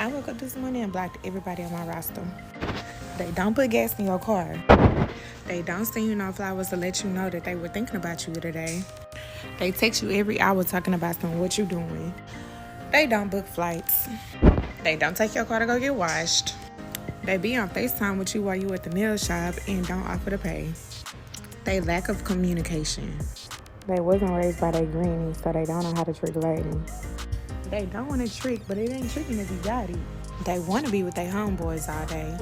I woke up this morning and blocked everybody on my roster. They don't put gas in your car. They don't send you no flowers to let you know that they were thinking about you today. They text you every hour talking about what you doing. They don't book flights. They don't take your car to go get washed. They be on FaceTime with you while you at the nail shop and don't offer to pay. They lack of communication. They wasn't raised by their granny, so they don't know how to trick a lady. They don't want to trick, but it ain't tricking if you got it. They want to be with their homeboys all day.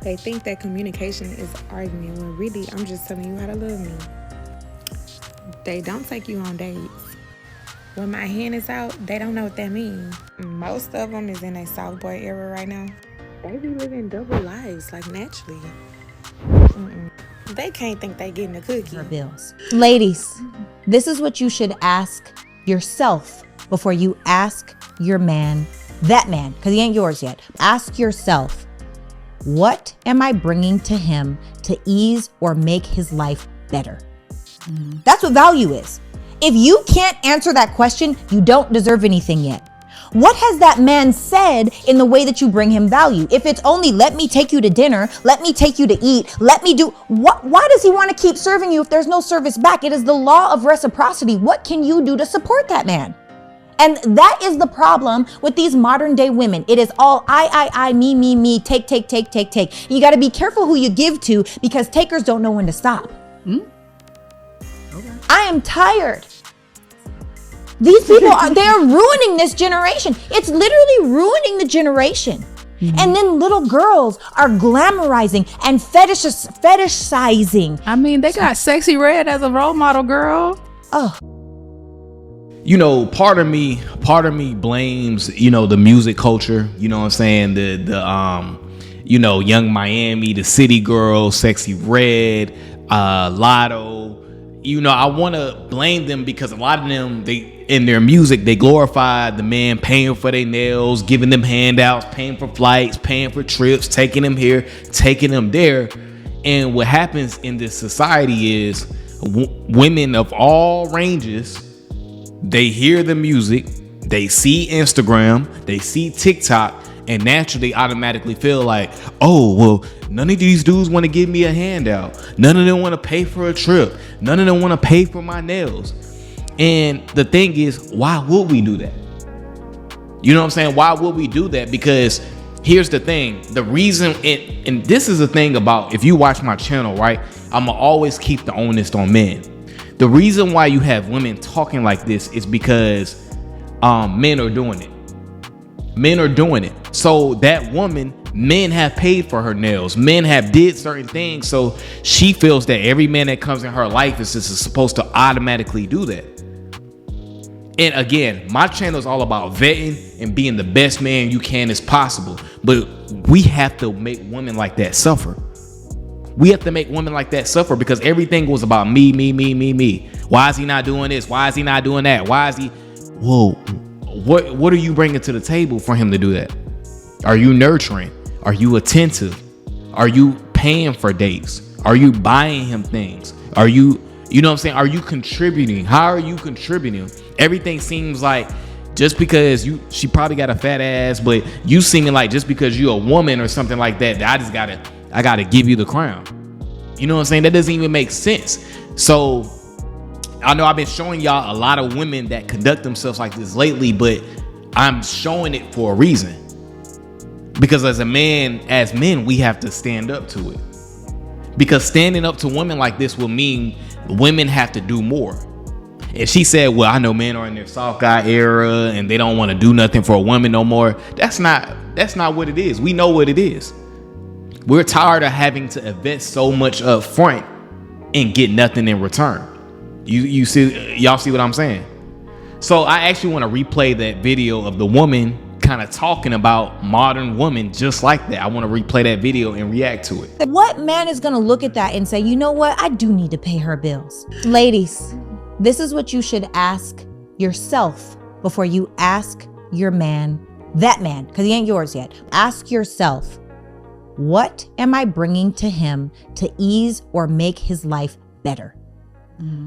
They think that communication is arguing when really I'm just telling you how to love me. They don't take you on dates. When my hand is out, they don't know what that means. Most of them is in a soft boy era right now. They be living double lives, like naturally. They can't think they getting a cookie. Bills. Ladies, this is what you should ask yourself before you ask your man, that man, because he ain't yours yet. Ask yourself, what am I bringing to him to ease or make his life better? That's what value is. If you can't answer that question, you don't deserve anything yet. What has that man said in the way that you bring him value? If it's only, let me take you to dinner, let me take you to eat, let me do, why does he want to keep serving you if there's no service back? It is the law of reciprocity. What can you do to support that man? And that is the problem with these modern day women. It is all I, me, take. You got to be careful who you give to, because takers don't know when to stop. Okay. I am tired. These people they're ruining this generation. It's literally ruining the generation. And then little girls are glamorizing and fetishizing. I mean, they got Sexy Red as a role model, girl. Oh. You know, part of me blames, the music culture, you know what I'm saying? The Young Miami, the City Girls, Sexy Red, Lotto. I want to blame them because a lot of them, in their music, they glorify the man paying for their nails, giving them handouts, paying for flights, paying for trips, taking them here, taking them there. And what happens in this society is women of all ranges, they hear the music, they see Instagram, they see TikTok, and naturally automatically feel like, oh, well, none of these dudes want to give me a handout. None of them want to pay for a trip. None of them want to pay for my nails. And the thing is, why would we do that? You know what I'm saying? Why would we do that? Because here's the thing. The reason, and this is the thing about, if you watch my channel, right, I'm going to always keep the onus on men. The reason why you have women talking like this is because men are doing it. Men are doing it. So that woman, men have paid for her nails. Men have did certain things. So she feels that every man that comes in her life is just supposed to automatically do that. And again, my channel is all about vetting and being the best man you can as possible. But we have to make women like that suffer. We have to make women like that suffer because everything was about me. Why is he not doing this? Why is he not doing that? Why is he? Whoa. What are you bringing to the table for him to do that? Are you nurturing? Are you attentive? Are you paying for dates? Are you buying him things? Are you know what I'm saying? Are you contributing? How are you contributing? Everything seems like just because she probably got a fat ass, but you seeming like just because you're a woman or something like that, I gotta give you the crown. You know what I'm saying? That doesn't even make sense. So I know I've been showing y'all a lot of women that conduct themselves like this lately, but I'm showing it for a reason. Because as men, we have to stand up to it. Because standing up to women like this will mean women have to do more. If she said, well, I know men are in their soft guy era and they don't want to do nothing for a woman no more. That's not what it is. We know what it is. We're tired of having to invest so much up front and get nothing in return. Y'all see what I'm saying? So I actually want to replay that video of the woman kind of talking about modern women just like that. I want to replay that video and react to it. What man is going to look at that and say, you know what? I do need to pay her bills. Ladies, this is what you should ask yourself before you ask your man, that man, because he ain't yours yet. Ask yourself, what am I bringing to him to ease or make his life better?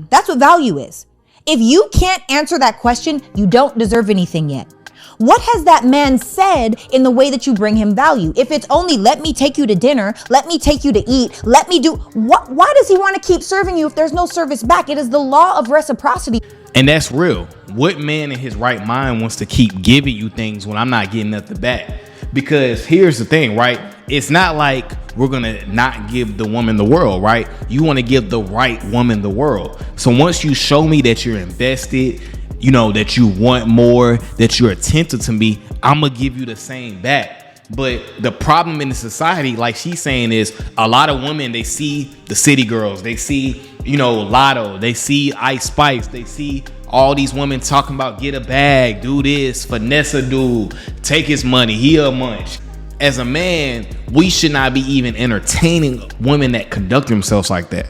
That's what value is. If you can't answer that question, you don't deserve anything yet. What has that man said in the way that you bring him value? If it's only let me take you to dinner, let me take you to eat, let me do what? Why does he want to keep serving you if there's no service back? It is the law of reciprocity. And that's real. What man in his right mind wants to keep giving you things when I'm not getting nothing back? Because here's the thing, right? It's not like we're going to not give the woman the world, right? You want to give the right woman the world. So once you show me that you're invested, you know, that you want more, that you're attentive to me, I'm going to give you the same back. But the problem in the society, like she's saying, is a lot of women, they see the city girls, they see, you know, Lotto, they see Ice Spice, they see all these women talking about get a bag, do this, finesse a dude, take his money, he a munch. As a man, we should not be even entertaining women that conduct themselves like that.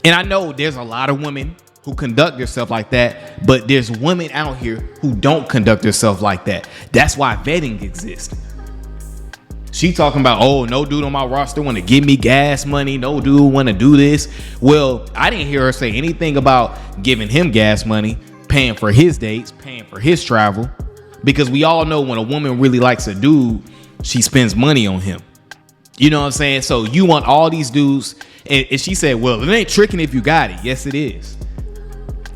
And I know there's a lot of women who conduct themselves like that, but there's women out here who don't conduct themselves like that. That's why vetting exists. She talking about, oh, no dude on my roster want to give me gas money. No dude want to do this. Well, I didn't hear her say anything about giving him gas money, paying for his dates, paying for his travel. Because we all know when a woman really likes a dude, she spends money on him. You know what I'm saying? So you want all these dudes. And she said, well, it ain't tricking if you got it. Yes, it is.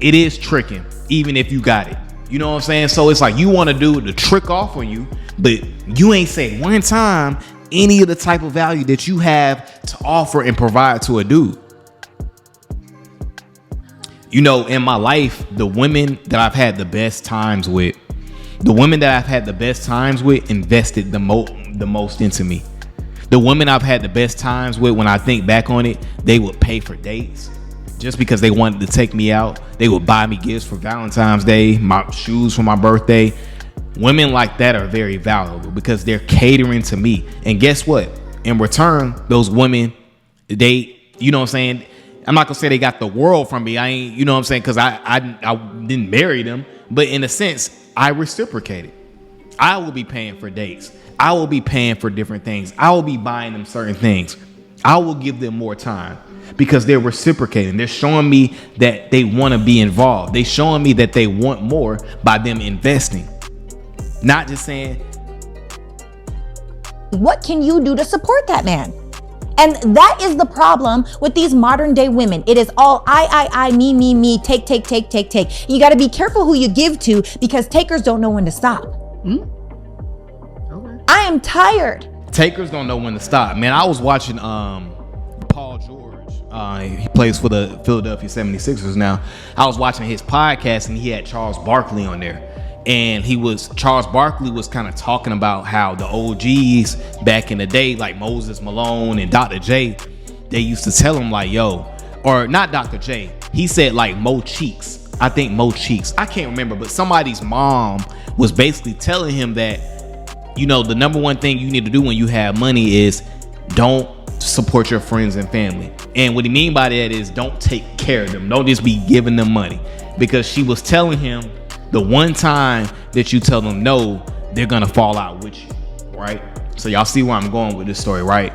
It is tricking, even if you got it. You know what I'm saying? So it's like you want to do the trick off on you, but you ain't say one time any of the type of value that you have to offer and provide to a dude. You know, in my life, the women that I've had the best times with, invested the most into me. The women I've had the best times with, when I think back on it, they would pay for dates just because they wanted to take me out. They would buy me gifts for Valentine's Day, my shoes for my birthday. Women like that are very valuable because they're catering to me. And guess what? In return, those women, they, you know what I'm saying? I'm not gonna say they got the world from me. I ain't, you know what I'm saying? Because I didn't marry them. But in a sense, I reciprocated. I will be paying for dates. I will be paying for different things. I will be buying them certain things. I will give them more time because they're reciprocating. They're showing me that they want to be involved. They're showing me that they want more by them investing. Not just saying, what can you do to support that man? And that is the problem with these modern day women. It is all I, me, take. You got to be careful who you give to because takers don't know when to stop. Okay. I am tired. Takers don't know when to stop. Man, I was watching Paul George. He plays for the Philadelphia 76ers now. I was watching his podcast and he had Charles Barkley on there. And Charles Barkley was kind of talking about how the OGs back in the day, like Moses Malone and Dr. J, they used to tell him like, yo, or not Dr. J, he said like Mo Cheeks. I think Mo Cheeks. I can't remember, but somebody's mom was basically telling him that, you know, the number one thing you need to do when you have money is don't support your friends and family. And what he mean by that is don't take care of them. Don't just be giving them money. Because she was telling him, the one time that you tell them no, they're gonna fall out with you, right? So y'all see where I'm going with this story, right?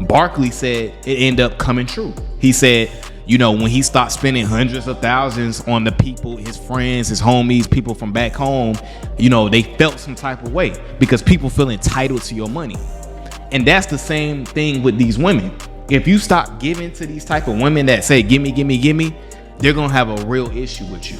Barkley said it ended up coming true. He said, you know, when he started spending hundreds of thousands on the people, his friends, his homies, people from back home, you know, they felt some type of way because people feel entitled to your money. And that's the same thing with these women. If you stop giving to these type of women that say, gimme, they're gonna have a real issue with you.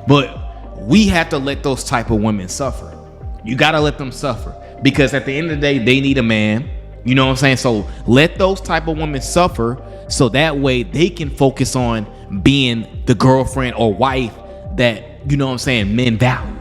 But we have to let those type of women suffer. You got to let them suffer because at the end of the day, they need a man. You know what I'm saying? So let those type of women suffer so that way they can focus on being the girlfriend or wife that, you know what I'm saying, men value.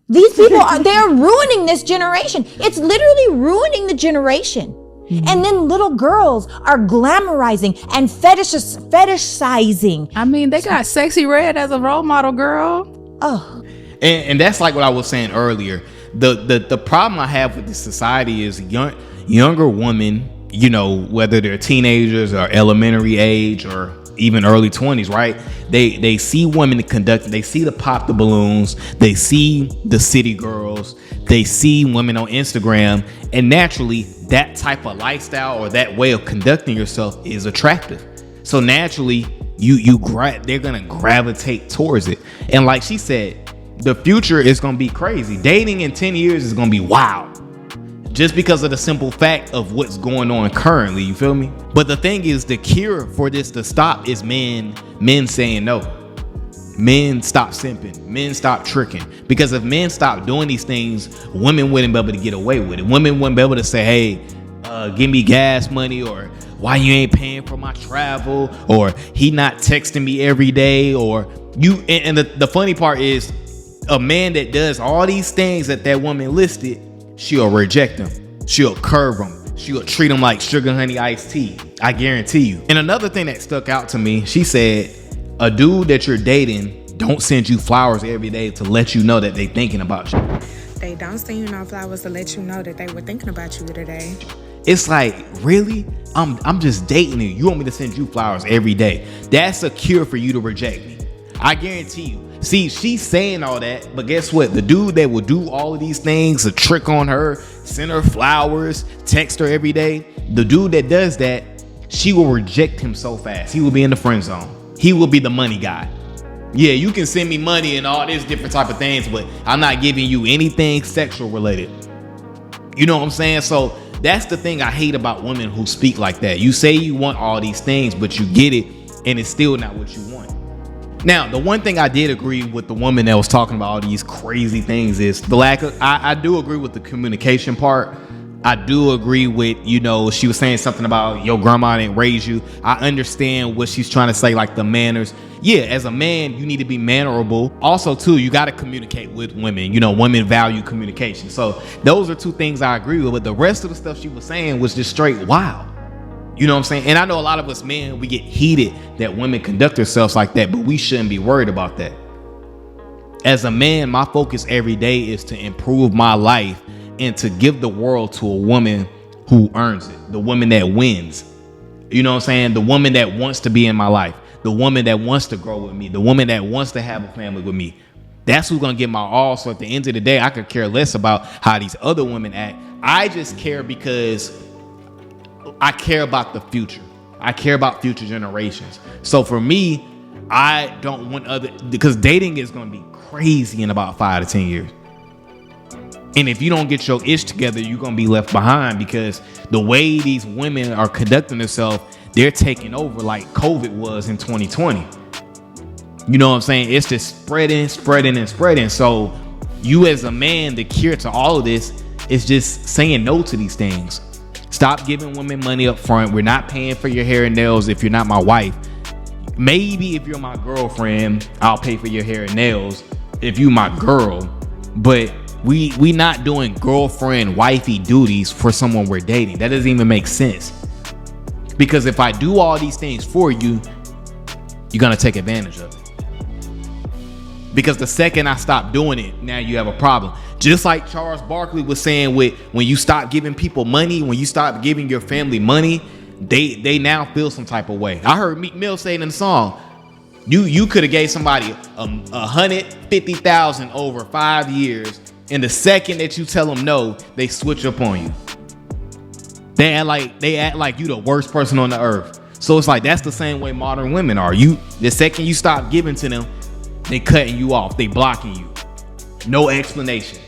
These people they're ruining this generation. It's literally ruining the generation. And then little girls are glamorizing and fetishizing. I mean, they got Sexy Red as a role model, girl. Oh. And that's like what I was saying earlier. The problem I have with this society is younger women, you know, whether they're teenagers or elementary age or even early 20s, right? They see women conducting, they see the pop the balloons, they see the city girls, they see women on Instagram, and naturally that type of lifestyle or that way of conducting yourself is attractive. So naturally they're gonna gravitate towards it. And like she said, the future is gonna be crazy. Dating in 10 years is gonna be wild, just because of the simple fact of what's going on currently. You feel me? But the thing is, the cure for this to stop is men saying no. Men stop simping. Men stop tricking. Because if men stop doing these things, women wouldn't be able to get away with it. Women wouldn't be able to say, hey, give me gas money, or why you ain't paying for my travel, or he not texting me every day, or you. And the funny part is, a man that does all these things that woman listed, she'll reject him. She'll curve him. She'll treat him like sugar honey iced tea. I guarantee you. And another thing that stuck out to me, she said, a dude that you're dating don't send you flowers every day to let you know that they thinking about you. They don't send you no flowers to let you know that they were thinking about you today. It's like, really? I'm just dating you. You want me to send you flowers every day? That's a cure for you to reject me. I guarantee you. See, she's saying all that, but guess what? The dude that will do all of these things, a trick on her, send her flowers, text her every day, the dude that does that, she will reject him so fast. He will be in the friend zone. He will be the money guy. Yeah, you can send me money and all these different type of things, but I'm not giving you anything sexual related. You know what I'm saying? So that's the thing I hate about women who speak like that. You say you want all these things, but you get it, and it's still not what you want. Now, the one thing I did agree with the woman that was talking about all these crazy things is the lack of, I do agree with the communication part. I do agree with, she was saying something about your grandma didn't raise you. I understand what she's trying to say, like the manners. Yeah, as a man, you need to be mannerable. Also, too, you got to communicate with women. Women value communication. So those are two things I agree with. But the rest of the stuff she was saying was just straight wild. You know what I'm saying? And I know a lot of us men, we get heated that women conduct themselves like that, but we shouldn't be worried about that. As a man, my focus every day is to improve my life and to give the world to a woman who earns it, the woman that wins. You know what I'm saying? The woman that wants to be in my life, the woman that wants to grow with me, the woman that wants to have a family with me. That's who's gonna get my all. So at the end of the day, I could care less about how these other women act. I just care because I care about the future. I care about future generations. So for me, I don't want because dating is gonna be crazy in about 5 to 10 years. And if you don't get your ish together, you're going to be left behind, because the way these women are conducting themselves, they're taking over like COVID was in 2020. You know what I'm saying? It's just spreading. So you as a man, the cure to all of this is just saying no to these things. Stop giving women money up front. We're not paying for your hair and nails if you're not my wife. Maybe if you're my girlfriend, I'll pay for your hair and nails if you my girl. But we not doing girlfriend wifey duties for someone we're dating. That doesn't even make sense. Because if I do all these things for you, you're gonna take advantage of it. Because the second I stop doing it, now you have a problem. Just like Charles Barkley was saying, with when you stop giving people money, when you stop giving your family money, they now feel some type of way. I heard Meek Mill saying in the song, you could have gave somebody $150,000 over 5 years. And the second that you tell them no, they switch up on you. They act like you the worst person on the earth. So it's like, that's the same way modern women are. The second you stop giving to them, they cutting you off. They blocking you. No explanation.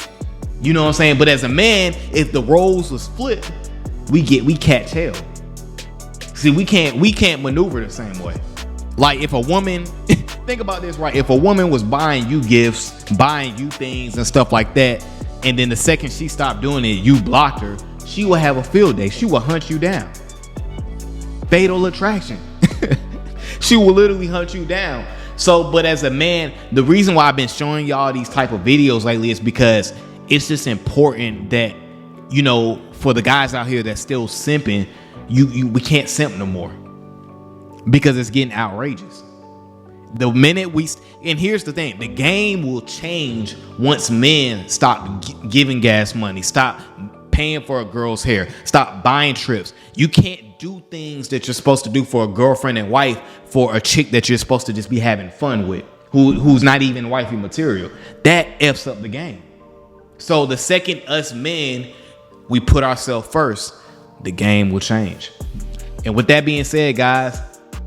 You know what I'm saying? But as a man, if the roles was flipped, we catch hell. See, we can't maneuver the same way. Like if a woman, think about this, right? If a woman was buying you gifts, buying you things and stuff like that, and then the second she stopped doing it, you blocked her, she will have a field day. She will hunt you down. Fatal attraction. She will literally hunt you down. So, but as a man, the reason why I've been showing y'all these type of videos lately is because it's just important that, for the guys out here that's still simping, we can't simp no more. Because it's getting outrageous. The minute and here's the thing, the game will change once men stop giving gas money, stop paying for a girl's hair, stop buying trips. You can't do things that you're supposed to do for a girlfriend and wife for a chick that you're supposed to just be having fun with, who's not even wifey material. That F's up the game. So the second us men, we put ourselves first, the game will change. And with that being said, guys,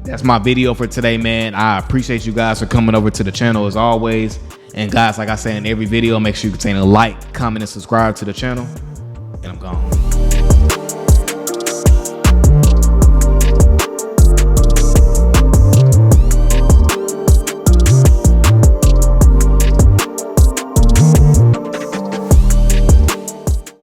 that's my video for today, man. I appreciate you guys for coming over to the channel as always. And guys, like I say in every video, make sure you contain a like, comment, and subscribe to the channel. And I'm gone.